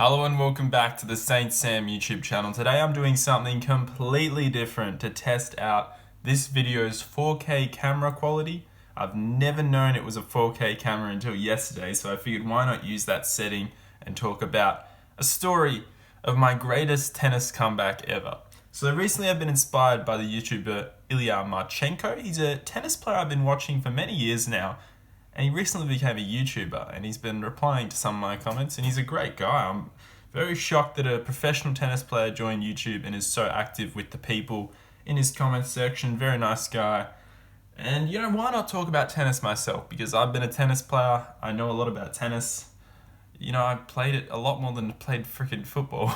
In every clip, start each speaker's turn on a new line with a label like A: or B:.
A: Hello and welcome back to the Saint Sam YouTube channel. Today I'm doing something completely different to test out this video's 4K camera quality. I've never known it was a 4K camera until yesterday, so I figured why not use that setting and talk about a story of my greatest tennis comeback ever. So recently I've been inspired by the YouTuber Ilya Marchenko. He's a tennis player I've been watching for many years now. And he recently became a YouTuber and he's been replying to some of my comments and he's a great guy. I'm very shocked that a professional tennis player joined YouTube and is so active with the people in his comments section. Very nice guy. And why not talk about tennis myself? Because I've been a tennis player. I know a lot about tennis. I played it a lot more than played freaking football.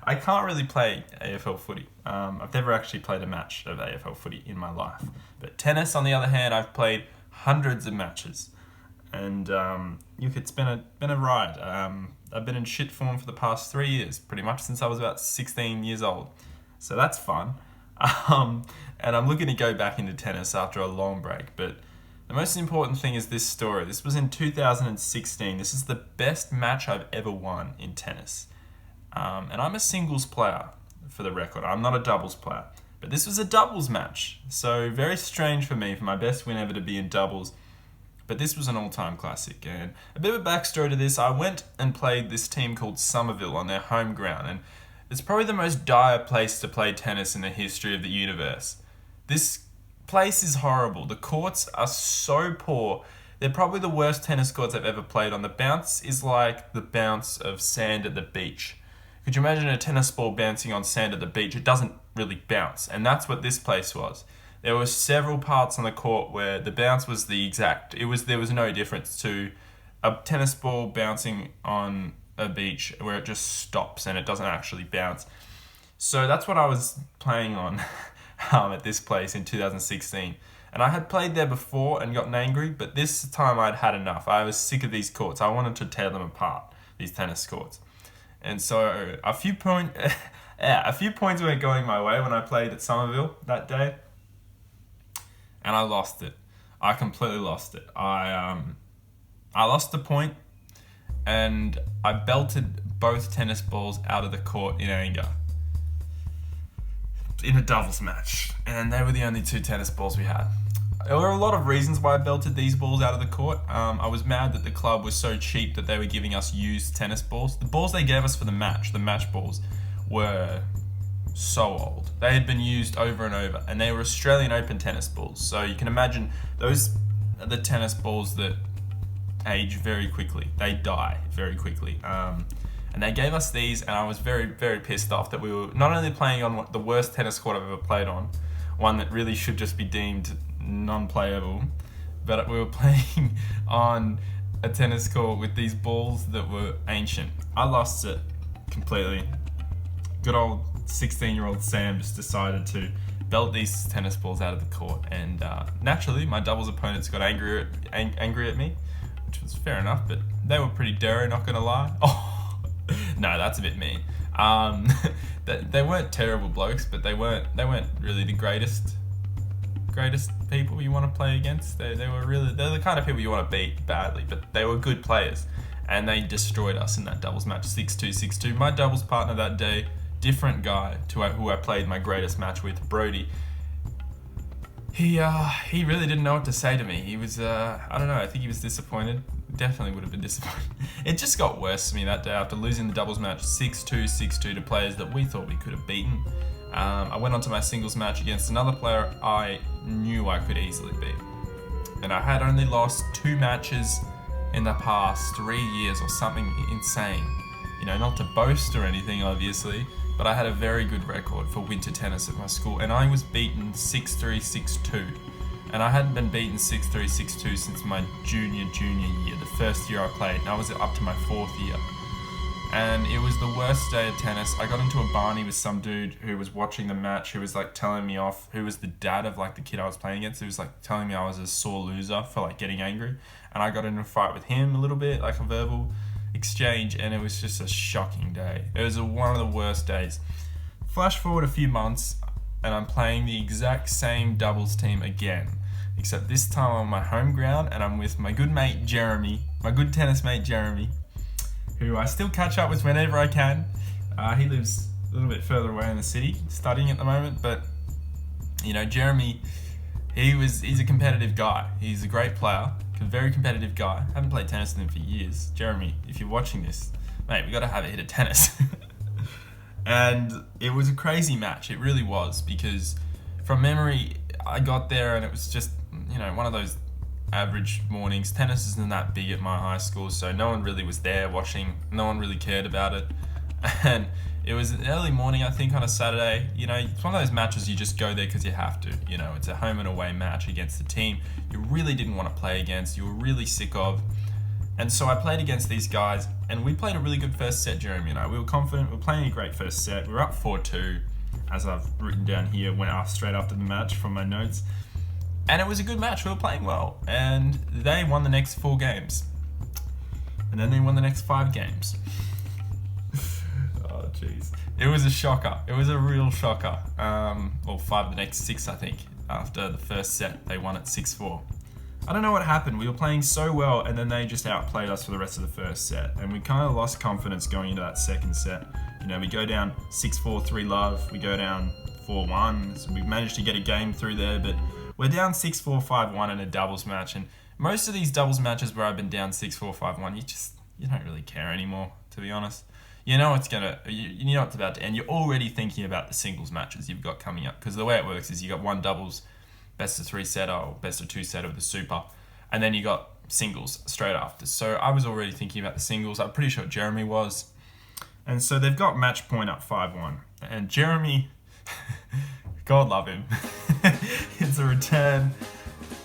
A: I can't really play AFL footy. I've never actually played a match of AFL footy in my life. But tennis, on the other hand, I've played hundreds of matches, and it's been a ride. I've been in shit form for the past 3 years, pretty much since I was about 16 years old, so that's fun. And I'm looking to go back into tennis after a long break, but the most important thing is this story. This was in 2016. This is the best match I've ever won in tennis, and I'm a singles player, for the record. I'm not a doubles player. But this was a doubles match, so very strange for me, for my best win ever to be in doubles. But this was an all-time classic, and a bit of a backstory to this, I went and played this team called Somerville on their home ground, and it's probably the most dire place to play tennis in the history of the universe. This place is horrible. The courts are so poor. They're probably the worst tennis courts I've ever played on. The bounce is like the bounce of sand at the beach. Could you imagine a tennis ball bouncing on sand at the beach? It doesn't really bounce, and that's what this place was. There were several parts on the court where the bounce was the exact. There was no difference to a tennis ball bouncing on a beach where it just stops and it doesn't actually bounce. So that's what I was playing on at this place in 2016. And I had played there before and gotten angry, but this time I'd had enough. I was sick of these courts. I wanted to tear them apart, these tennis courts. And so a few points weren't going my way when I played at Somerville that day, and I lost it. I completely lost it. I lost the point, and I belted both tennis balls out of the court in anger in a doubles match, and they were the only two tennis balls we had. There were a lot of reasons why I belted these balls out of the court. I was mad that the club was so cheap that they were giving us used tennis balls. The balls they gave us for the match balls, were so old. They had been used over and over, and they were Australian Open tennis balls. So you can imagine those are the tennis balls that age very quickly. They die very quickly. And they gave us these, and I was very, very pissed off that we were not only playing on the worst tennis court I've ever played on, one that really should just be deemed non-playable, but we were playing on a tennis court with these balls that were ancient. I lost it completely. Good old 16-year-old Sam just decided to belt these tennis balls out of the court, and naturally my doubles opponents got angry at me, which was fair enough, but they were pretty daring, not gonna lie. Oh, no, that's a bit mean. They weren't terrible blokes, but they weren't really the greatest people you want to play against. They're the kind of people you want to beat badly, but they were good players, and they destroyed us in that doubles match, 6-2, 6-2. My doubles partner that day, different guy to who I played my greatest match with, Brody. He really didn't know what to say to me. He was, I don't know, I think he was disappointed. Definitely would have been disappointed. It just got worse for me that day after losing the doubles match 6-2, 6-2 to players that we thought we could have beaten. I went on to my singles match against another player I knew I could easily beat. And I had only lost 2 matches in the past 3 years or something insane. Not to boast or anything, obviously, but I had a very good record for winter tennis at my school, and I was beaten 6-3, 6-2. And I hadn't been beaten 6-3, 6-2 since my junior year, the first year I played, and I was up to my 4th year. And it was the worst day of tennis. I got into a barney with some dude who was watching the match, who was telling me off, who was the dad of the kid I was playing against, who was telling me I was a sore loser for getting angry. And I got into a fight with him a little bit, a verbal exchange, and it was just a shocking day. It was one of the worst days. Flash forward a few months, and I'm playing the exact same doubles team again, except this time on my home ground, and I'm with my good mate Jeremy, my good tennis mate Jeremy, who I still catch up with whenever I can. He lives a little bit further away in the city, studying at the moment, but you know, Jeremy, he's a competitive guy. He's a great player, a very competitive guy. Haven't played tennis with him for years. Jeremy, if you're watching this, mate, we got to have a hit of tennis. And it was a crazy match. It really was, because from memory, I got there and it was just, you know, one of those average mornings. Tennis isn't that big at my high school, so no one really was there watching. No one really cared about it. And it was an early morning, I think, on a Saturday. You know, it's one of those matches you just go there because you have to. You know, it's a home and away match against the team you really didn't want to play against, you were really sick of. And so I played against these guys, and we played a really good first set, Jeremy and I. We were confident, we were playing a great first set. We were up 4-2, as I've written down here, went off straight after the match from my notes. And it was a good match, we were playing well. And they won the next 4 games. And then they won the next 5 games. Oh, jeez. It was a shocker. It was a real shocker. Or 5 of the next 6, I think. After the first set, they won at 6-4. I don't know what happened. We were playing so well, and then they just outplayed us for the rest of the first set. And we kind of lost confidence going into that second set. You know, we go down 6-4, 3-love. We go down 4-1. So we managed to get a game through there, but we're down 6-4, 5-1 in a doubles match. And most of these doubles matches where I've been down 6-4, 5-1, you don't really care anymore, to be honest. You know it's you know it's about to end. You're already thinking about the singles matches you've got coming up, because the way it works is you got one doubles, best of 3 setter or best of 2 setter with the super, and then you got singles straight after. So I was already thinking about the singles. I'm pretty sure Jeremy was. And so they've got match point up 5-1. And Jeremy, God love him, it's a return,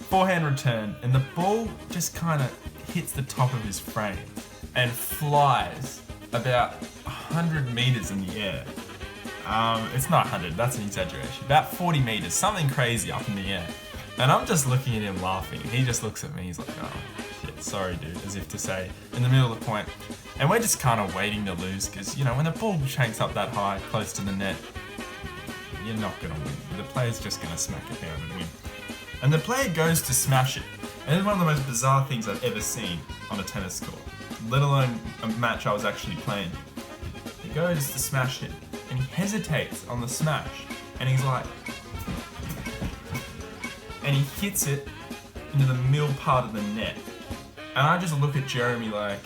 A: forehand return, and the ball just kind of hits the top of his frame and flies about 100 meters in the air. It's not 100, that's an exaggeration. About 40 meters, something crazy up in the air. And I'm just looking at him laughing. He just looks at me, he's like, oh, shit, sorry, dude, as if to say, in the middle of the point. And we're just kind of waiting to lose, because, you know, when the ball shanks up that high, close to the net, you're not going to win. The player's just going to smack it down and win. And the player goes to smash it. And it's one of the most bizarre things I've ever seen on a tennis court, let alone a match I was actually playing. He goes to smash it, and he hesitates on the smash, and he's like, and he hits it into the middle part of the net. And I just look at Jeremy like,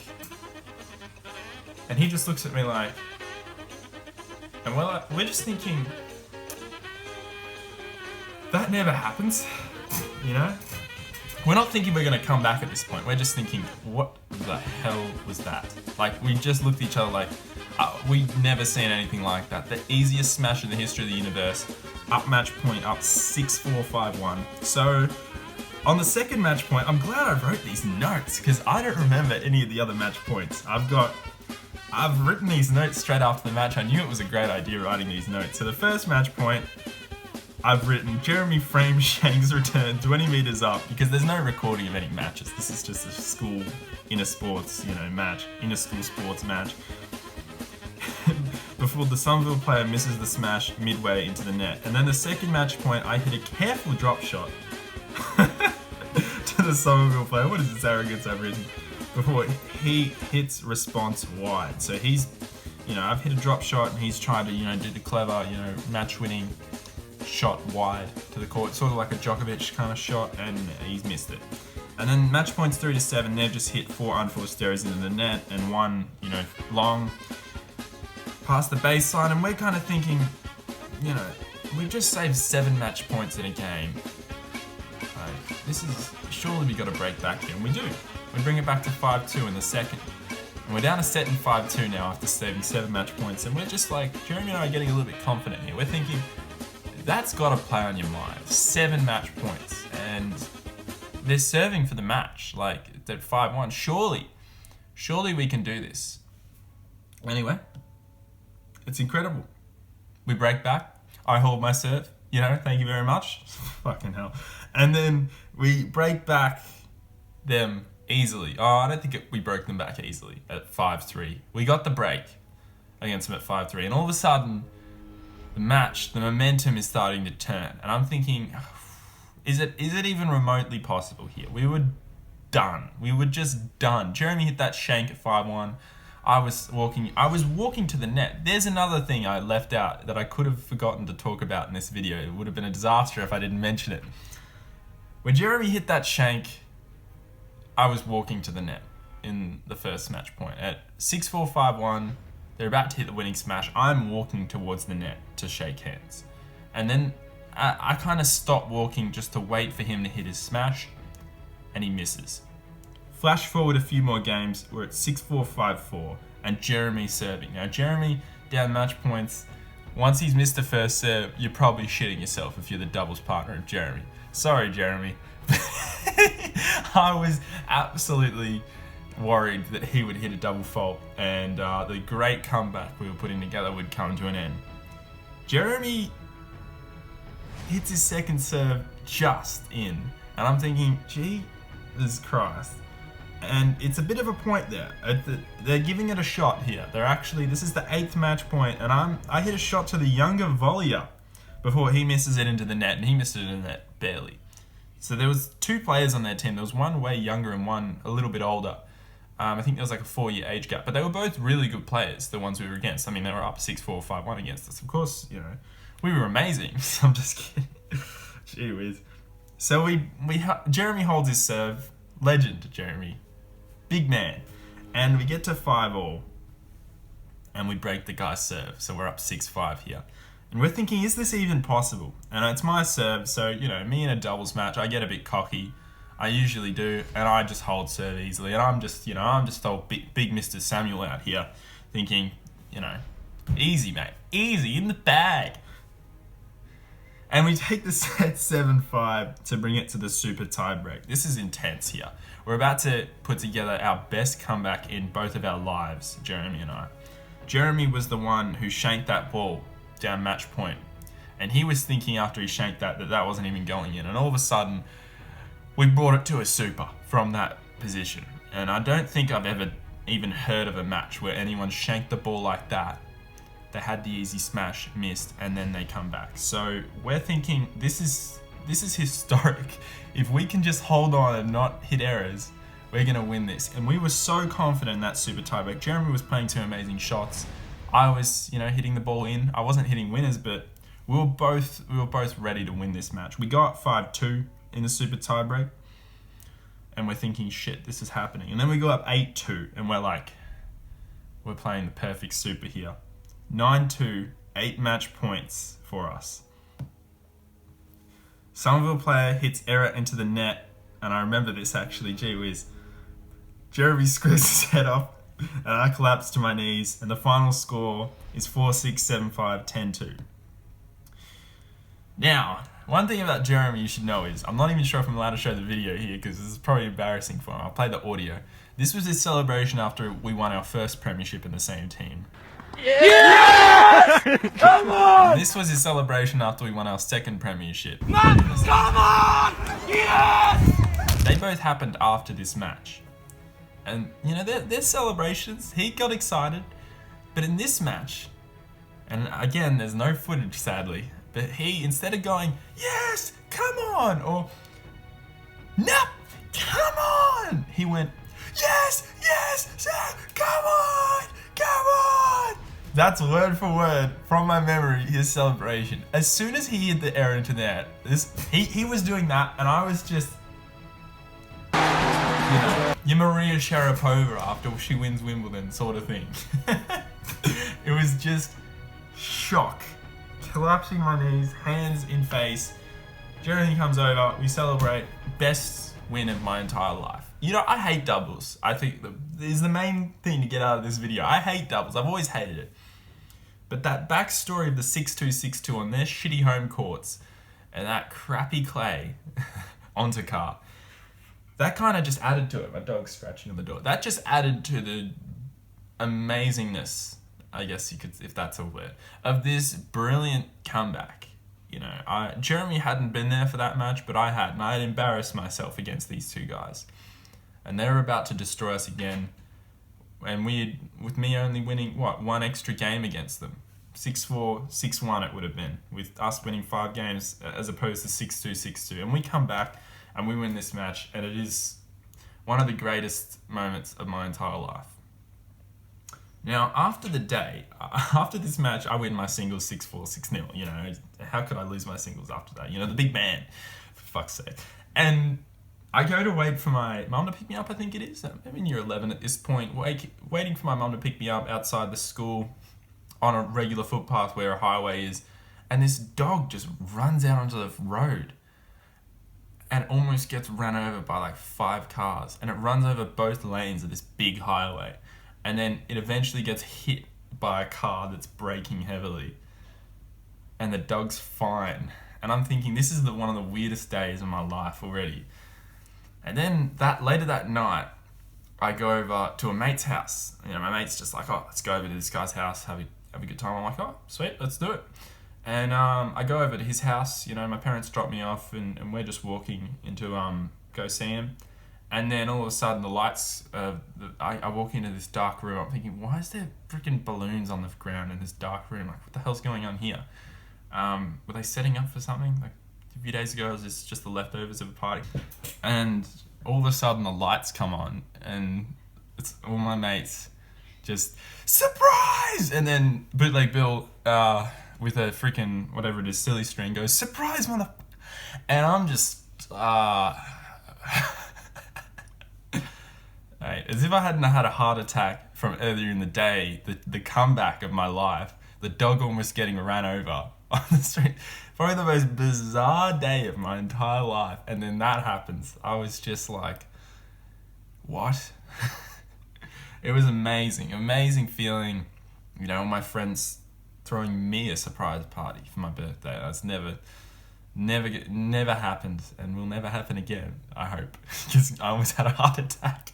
A: and he just looks at me like, and we're just thinking, that never happens, you know? We're not thinking we're going to come back at this point. We're just thinking, what the hell was that? Like, we just looked at each other like, we've never seen anything like that. The easiest smash in the history of the universe. Up match point, up 6-4, 5-1. So, on the second match point, I'm glad I wrote these notes, because I don't remember any of the other match points. I've written these notes straight after the match. I knew it was a great idea writing these notes. So the first match point, I've written Jeremy frames Shank's return 20 meters up, because there's no recording of any matches. This is just a school inner sports, match, inner school sports match. Before the Somerville player misses the smash midway into the net. And then the second match point, I hit a careful drop shot to the Somerville player. What is this arrogance I've written? Before he hits response wide. So he's, I've hit a drop shot and he's trying to, do the clever, match winning shot wide to the court, sort of like a Djokovic kind of shot, and he's missed it. And then match points 3-7, they've just hit 4 unforced errors into the net and one, long past the baseline, and we're kind of thinking, we've just saved 7 match points in a game. Surely we got to break back here, and we do. We bring it back to 5-2 in the second. And we're down a set in 5-2 now after saving 7 match points, and we're just like, Jeremy and I are getting a little bit confident here. We're thinking, that's got to play on your mind. 7 match points, and they're serving for the match, like at 5-1. Surely we can do this. Anyway, it's incredible. We break back. I hold my serve. Thank you very much. Fucking hell. And then we break back them easily. Oh, I don't think we broke them back easily at 5-3. We got the break against them at 5-3, and all of a sudden, the momentum is starting to turn, and I'm thinking, is it even remotely possible here? We were done. We were just done. Jeremy hit that shank at 5-1. I was walking to the net. There's another thing I left out that I could have forgotten to talk about in this video. It would have been a disaster if I didn't mention it. When Jeremy hit that shank, I was walking to the net in the first match point. At 6-4, 5-1, they're about to hit the winning smash. I'm walking towards the net to shake hands. And then I kind of stop walking just to wait for him to hit his smash, and he misses. Flash forward a few more games, we're at 6-4, 5-4, and Jeremy's serving. Now Jeremy, down match points, once he's missed the first serve, you're probably shitting yourself if you're the doubles partner of Jeremy. Sorry, Jeremy. I was absolutely worried that he would hit a double fault, and the great comeback we were putting together would come to an end. Jeremy hits his second serve just in, and I'm thinking, Jesus Christ. And it's a bit of a point there. They're giving it a shot here. This is the 8th match point, and I hit a shot to the younger volleyer before he misses it into the net, and he missed it in the net barely. So there was 2 players on their team. There was one way younger and one a little bit older. I think there was like a 4-year age gap, but they were both really good players, the ones we were against. I mean, they were up 6-4, 5-1 against us. Of course, we were amazing. I'm just kidding. Gee whiz. So Jeremy holds his serve. Legend, Jeremy. Big man. And we get to 5-all. And we break the guy's serve. So we're up 6-5 here. And we're thinking, is this even possible? And it's my serve, so, me in a doubles match, I get a bit cocky. I usually do, and I just hold serve easily. And I'm just old big Mr. Samuel out here thinking, easy, mate. Easy, in the bag. And we take the set 7-5 to bring it to the super tie break. This is intense here. We're about to put together our best comeback in both of our lives, Jeremy and I. Jeremy was the one who shanked that ball down match point. And he was thinking after he shanked that wasn't even going in. And all of a sudden, we brought it to a super from that position. And I don't think I've ever even heard of a match where anyone shanked the ball like that. They had the easy smash, missed, and then they come back. So we're thinking this is historic. If we can just hold on and not hit errors, we're gonna win this. And we were so confident in that super tiebreak. Jeremy was playing 2 amazing shots. I was, hitting the ball in. I wasn't hitting winners, but we were both ready to win this match. We go up 5-2 in the super tiebreak, and we're thinking, shit, this is happening. And then we go up 8-2, and we're playing the perfect super here. 9-2, 8 match points for us. Somerville player hits error into the net, and I remember this actually, gee whiz. Jeremy screws his head off, and I collapse to my knees, and the final score is 4-6, 7-5, 10-2. Now, one thing about Jeremy you should know is, I'm not even sure if I'm allowed to show the video here because this is probably embarrassing for him. I'll play the audio. This was his celebration after we won our first premiership in the same team. Yeah! Come on! And this was his celebration after we won our second premiership. Man, come on! Yes! They both happened after this match. And, they're celebrations. He got excited. But in this match, and again, there's no footage, sadly, but he, instead of going, yes, come on, or, no, come on, he went, yes, sir, come on. That's word for word from my memory, his celebration. As soon as he hit the error into the net, he was doing that, and I was just, your Maria Sharapova after she wins Wimbledon sort of thing. It was just shock. Collapsing my knees, hands in face. Jeremy comes over, we celebrate. Best win of my entire life. I hate doubles. I think that is the main thing to get out of this video. I hate doubles. I've always hated it. But that backstory of the 6-2, 6-2 on their shitty home courts and that crappy clay onto car, that kind of just added to it. My dog's scratching on the door. That just added to the amazingness, I guess you could, if that's a word, of this brilliant comeback. Jeremy hadn't been there for that match, but I had, and I had embarrassed myself against these 2 guys. And they were about to destroy us again. And with me only winning, 1 extra game against them. 6-4, 6-1 it would have been, with us winning 5 games as opposed to 6-2, 6-2. And we come back and we win this match, and it is one of the greatest moments of my entire life. Now, after the day, after this match, I win my singles 6-4, 6-0. You know, how could I lose my singles after that? You know, the big man, for fuck's sake. And I go to wait for my mum to pick me up, I think it is. I'm in year 11 at this point, waiting for my mum to pick me up outside the school on a regular footpath where a highway is. And this dog just runs out onto the road and almost gets run over by like 5 cars. And it runs over both lanes of this big highway. And then it eventually gets hit by a car that's braking heavily. And the dog's fine. And I'm thinking, this is one of the weirdest days of my life already. And then later that night, I go over to a mate's house. You know, my mate's just like, oh, let's go over to this guy's house, have a good time. I'm like, oh, sweet, let's do it. And I go over to his house. You know, my parents drop me off, and we're just walking into go see him. And then all of a sudden, the lights. I walk into this dark room. I'm thinking, why is there freaking balloons on the ground in this dark room? Like, what the hell's going on here? Were they setting up for something? Like a few days ago, it was just the leftovers of a party. And all of a sudden, the lights come on, and it's all my mates just surprise. And then Bootleg Bill with a freaking whatever it is, silly string goes surprise, mother. And I'm just Right, as if I hadn't had a heart attack from earlier in the day, the comeback of my life, the dog almost getting ran over on the street. Probably the most bizarre day of my entire life. And then that happens. I was just like, what? It was amazing. Amazing feeling, you know, all my friends throwing me a surprise party for my birthday. That's never happened, and will never happen again, I hope, because I almost had a heart attack.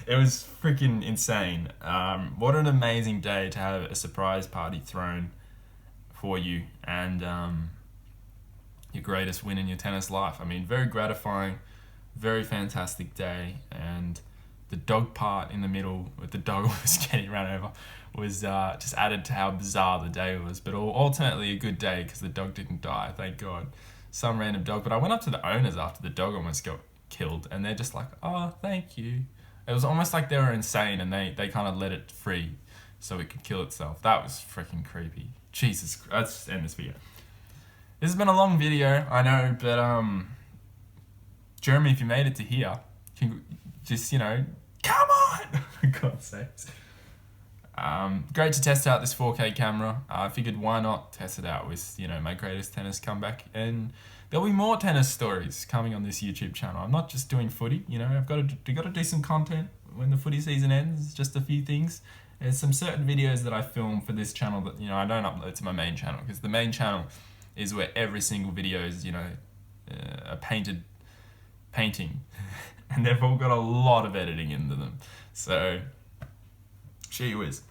A: It was freaking insane. What an amazing day to have a surprise party thrown for you, and your greatest win in your tennis life. I mean, very gratifying, very fantastic day, and the dog part in the middle with the dog almost getting run over was just added to how bizarre the day was, but ultimately a good day because the dog didn't die, thank God. Some random dog. But I went up to the owners after the dog almost got killed, and they're just like, oh, thank you. It was almost like they were insane, and they kind of let it free so it could kill itself. That was freaking creepy. Jesus Christ. Let's just end this video. This has been a long video, I know, but Jeremy, if you made it to here, just, you know, come on! For God's sakes. Great to test out this 4K camera. I figured why not test it out with, you know, my greatest tennis comeback, and there'll be more tennis stories coming on this YouTube channel. I'm not just doing footy, you know, I've got to do some content when the footy season ends, just a few things. There's some certain videos that I film for this channel that, you know, I don't upload to my main channel, because the main channel is where every single video is, you know, a painting, and they've all got a lot of editing into them. So, gee whiz.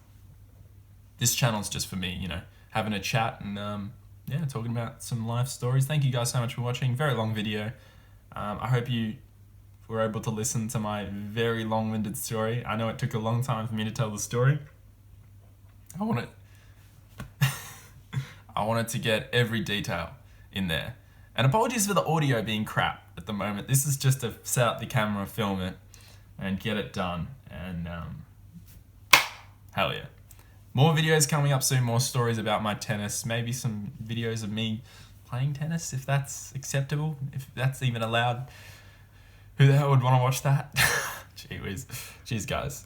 A: This channel's just for me, you know, having a chat and, yeah, talking about some life stories. Thank you guys so much for watching. Very long video. I hope you were able to listen to my very long-winded story. I know it took a long time for me to tell the story. I wanted to get every detail in there. And apologies for the audio being crap at the moment. This is just to set up the camera, film it, and get it done. And, hell yeah. More videos coming up soon, more stories about my tennis, maybe some videos of me playing tennis, if that's acceptable, if that's even allowed. Who the hell would want to watch that? Gee whiz. Cheers, guys.